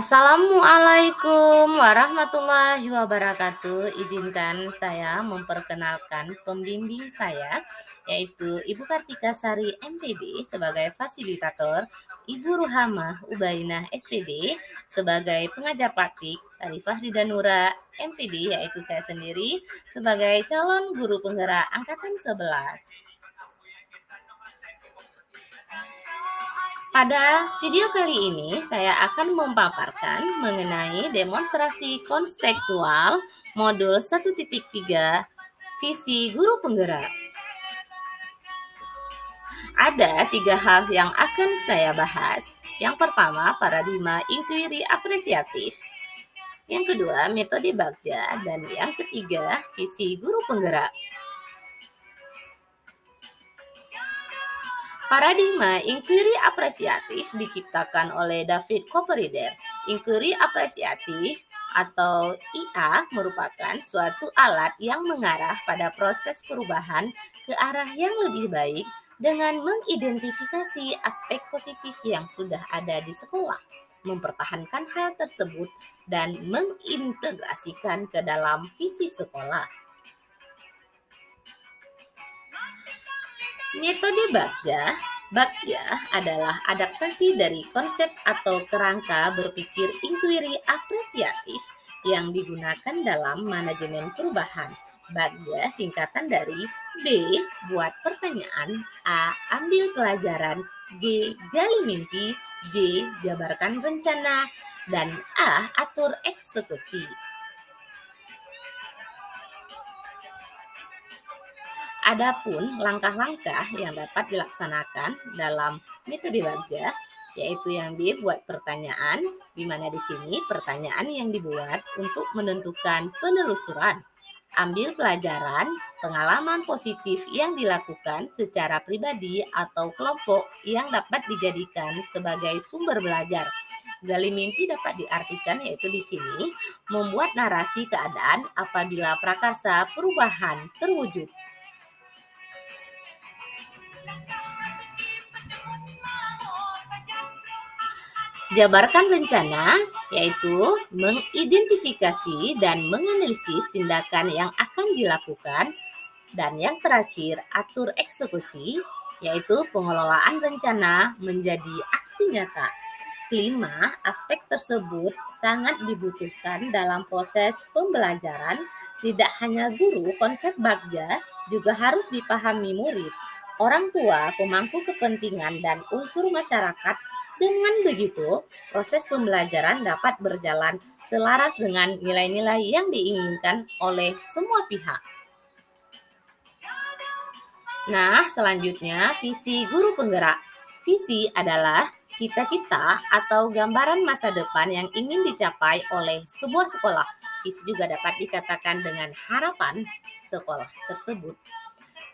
Assalamualaikum warahmatullahi wabarakatuh. Izinkan saya memperkenalkan pembimbing saya, yaitu Ibu Kartika Sari MPD sebagai fasilitator, Ibu Ruhamah Ubainah SPD sebagai pengajar praktik, Sarifah Ridanura MPD yaitu saya sendiri sebagai calon guru penggerak angkatan 11. Pada video kali ini, saya akan memaparkan mengenai demonstrasi konstekstual modul 1.3 visi guru penggerak. Ada 3 hal yang akan saya bahas. Yang pertama, paradigma inquiry apresiatif. Yang kedua, metode Bagja. Dan yang ketiga, visi guru penggerak. Paradigma inquiry apresiatif diciptakan oleh David Copperrider. Inquiry apresiatif atau IA merupakan suatu alat yang mengarah pada proses perubahan ke arah yang lebih baik dengan mengidentifikasi aspek positif yang sudah ada di sekolah, mempertahankan hal tersebut, dan mengintegrasikan ke dalam visi sekolah. Metode Bagja adalah adaptasi dari konsep atau kerangka berpikir inquiry apresiatif yang digunakan dalam manajemen perubahan. Bagja singkatan dari B. Buat pertanyaan, A. Ambil pelajaran, G. Gali mimpi, J. Jabarkan rencana, dan A. Atur eksekusi. Adapun langkah-langkah yang dapat dilaksanakan dalam metode Bagja, yaitu yang B, buat pertanyaan, di mana di sini pertanyaan yang dibuat untuk menentukan penelusuran. Ambil pelajaran, pengalaman positif yang dilakukan secara pribadi atau kelompok yang dapat dijadikan sebagai sumber belajar. Gali mimpi dapat diartikan yaitu di sini membuat narasi keadaan apabila prakarsa perubahan terwujud. Jabarkan rencana, yaitu mengidentifikasi dan menganalisis tindakan yang akan dilakukan. Dan yang terakhir, atur eksekusi, yaitu pengelolaan rencana menjadi aksi nyata. Kelima, aspek tersebut sangat dibutuhkan dalam proses pembelajaran. Tidak hanya guru, konsep Bagja juga harus dipahami murid, orang tua, pemangku kepentingan, dan unsur masyarakat. Dengan begitu, proses pembelajaran dapat berjalan selaras dengan nilai-nilai yang diinginkan oleh semua pihak. Nah, selanjutnya visi guru penggerak. Visi adalah cita-cita atau gambaran masa depan yang ingin dicapai oleh sebuah sekolah. Visi juga dapat dikatakan dengan harapan sekolah tersebut.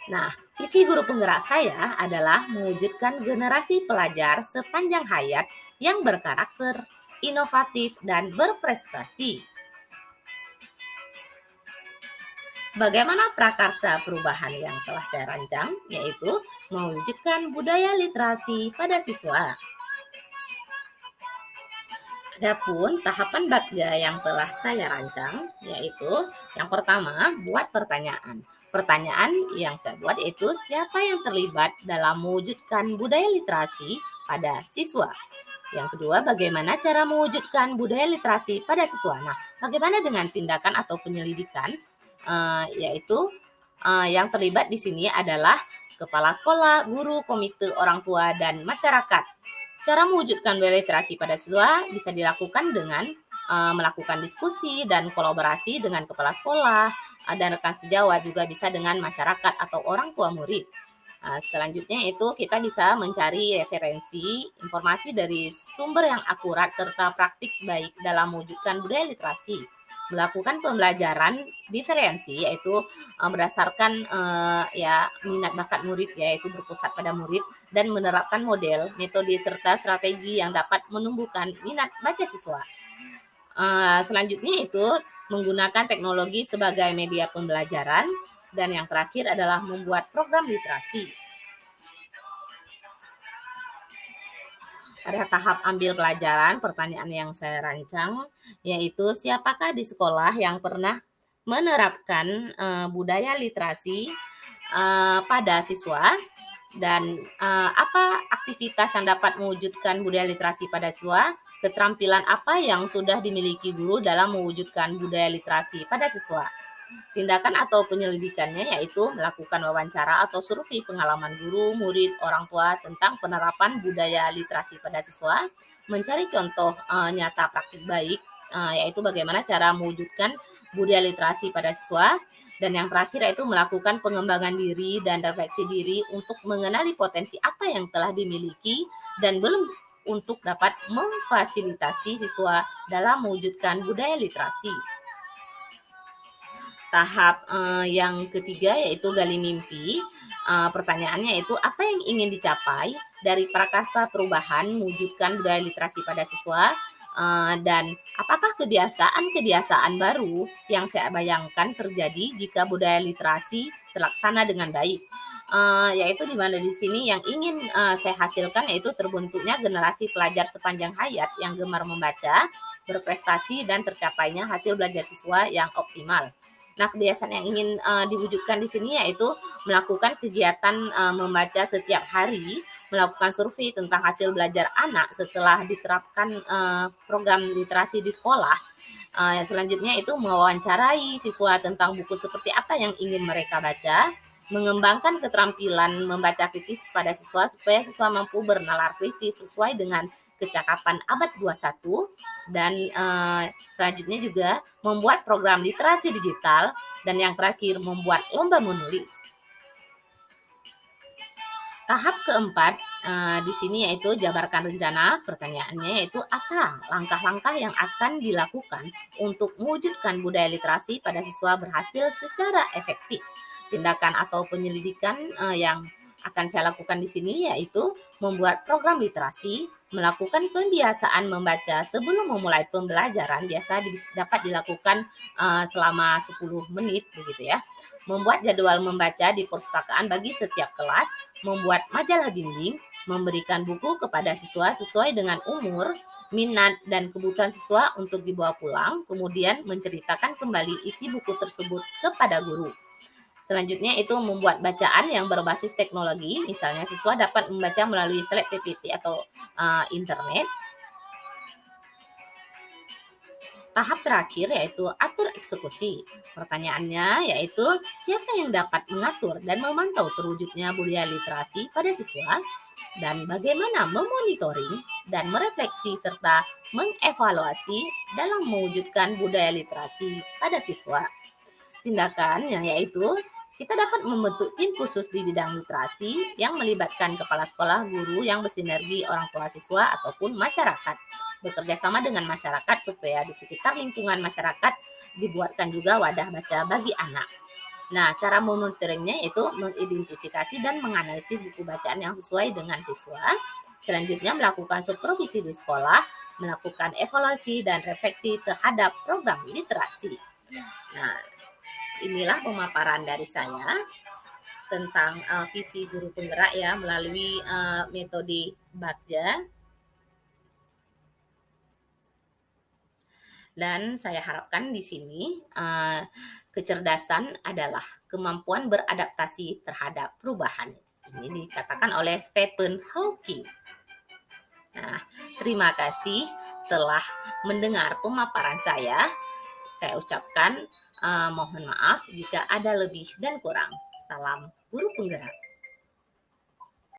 Nah, visi guru penggerak saya adalah mewujudkan generasi pelajar sepanjang hayat yang berkarakter, inovatif, dan berprestasi. Bagaimana prakarsa perubahan yang telah saya rancang, yaitu mewujudkan budaya literasi pada siswa. Adapun tahapan Bagja yang telah saya rancang, yaitu yang pertama, buat pertanyaan. Pertanyaan yang saya buat yaitu siapa yang terlibat dalam mewujudkan budaya literasi pada siswa. Yang kedua, bagaimana cara mewujudkan budaya literasi pada siswa. Nah, bagaimana dengan tindakan atau penyelidikan, yaitu yang terlibat di sini adalah kepala sekolah, guru, komite orang tua, dan masyarakat. Cara mewujudkan budaya literasi pada siswa bisa dilakukan dengan melakukan diskusi dan kolaborasi dengan kepala sekolah dan rekan sejawat, juga bisa dengan masyarakat atau orang tua murid. Selanjutnya itu kita bisa mencari referensi, informasi dari sumber yang akurat serta praktik baik dalam mewujudkan budaya literasi. Melakukan pembelajaran diferensi yaitu berdasarkan minat bakat murid, yaitu berpusat pada murid, dan menerapkan model, metode serta strategi yang dapat menumbuhkan minat baca siswa. Selanjutnya itu menggunakan teknologi sebagai media pembelajaran, dan yang terakhir adalah membuat program literasi. Pada tahap ambil pelajaran, pertanyaan yang saya rancang yaitu siapakah di sekolah yang pernah menerapkan budaya literasi pada siswa dan apa aktivitas yang dapat mewujudkan budaya literasi pada siswa, keterampilan apa yang sudah dimiliki guru dalam mewujudkan budaya literasi pada siswa. Tindakan atau penyelidikannya yaitu melakukan wawancara atau survei pengalaman guru, murid, orang tua tentang penerapan budaya literasi pada siswa, mencari contoh nyata praktik baik, yaitu bagaimana cara mewujudkan budaya literasi pada siswa, dan yang terakhir yaitu melakukan pengembangan diri dan refleksi diri untuk mengenali potensi apa yang telah dimiliki dan belum untuk dapat memfasilitasi siswa dalam mewujudkan budaya literasi. Tahap yang ketiga yaitu gali mimpi. Pertanyaannya yaitu apa yang ingin dicapai dari prakarsa perubahan mewujudkan budaya literasi pada siswa, dan apakah kebiasaan-kebiasaan baru yang saya bayangkan terjadi jika budaya literasi terlaksana dengan baik. Yaitu di mana di sini yang ingin saya hasilkan yaitu terbentuknya generasi pelajar sepanjang hayat yang gemar membaca, berprestasi, dan tercapainya hasil belajar siswa yang optimal. Nah, kebiasaan yang ingin diwujudkan di sini yaitu melakukan kegiatan membaca setiap hari, melakukan survei tentang hasil belajar anak setelah diterapkan program literasi di sekolah. Selanjutnya itu mewawancarai siswa tentang buku seperti apa yang ingin mereka baca, mengembangkan keterampilan membaca kritis pada siswa supaya siswa mampu bernalar kritis sesuai dengan kecakapan abad 21, dan selanjutnya juga membuat program literasi digital, dan yang terakhir membuat lomba menulis. Tahap keempat di sini yaitu jabarkan rencana. Pertanyaannya yaitu apa langkah-langkah yang akan dilakukan untuk mewujudkan budaya literasi pada siswa berhasil secara efektif. Tindakan atau penyelidikan yang akan saya lakukan di sini yaitu membuat program literasi, melakukan pembiasaan membaca sebelum memulai pembelajaran, biasa dapat dilakukan selama 10 menit begitu ya. Membuat jadwal membaca di perpustakaan bagi setiap kelas, membuat majalah dinding, memberikan buku kepada siswa sesuai dengan umur, minat, dan kebutuhan siswa untuk dibawa pulang, kemudian menceritakan kembali isi buku tersebut kepada guru. Selanjutnya itu membuat bacaan yang berbasis teknologi, misalnya siswa dapat membaca melalui slide PPT atau internet. Tahap terakhir yaitu atur eksekusi. Pertanyaannya yaitu siapa yang dapat mengatur dan memantau terwujudnya budaya literasi pada siswa, dan bagaimana memonitoring dan merefleksi serta mengevaluasi dalam mewujudkan budaya literasi pada siswa. Tindakannya yaitu kita dapat membentuk tim khusus di bidang literasi yang melibatkan kepala sekolah, guru yang bersinergi, orang tua siswa, ataupun masyarakat. Bekerja sama dengan masyarakat supaya di sekitar lingkungan masyarakat dibuatkan juga wadah baca bagi anak. Nah, cara monitoringnya yaitu mengidentifikasi dan menganalisis buku bacaan yang sesuai dengan siswa. Selanjutnya melakukan supervisi di sekolah, melakukan evaluasi dan refleksi terhadap program literasi. Nah, inilah pemaparan dari saya tentang visi guru penggerak ya melalui metode Bagja. Dan saya harapkan di sini kecerdasan adalah kemampuan beradaptasi terhadap perubahan. Ini dikatakan oleh Stephen Hawking. Nah, terima kasih telah mendengar pemaparan saya. Saya ucapkan mohon maaf jika ada lebih dan kurang. Salam guru penggerak.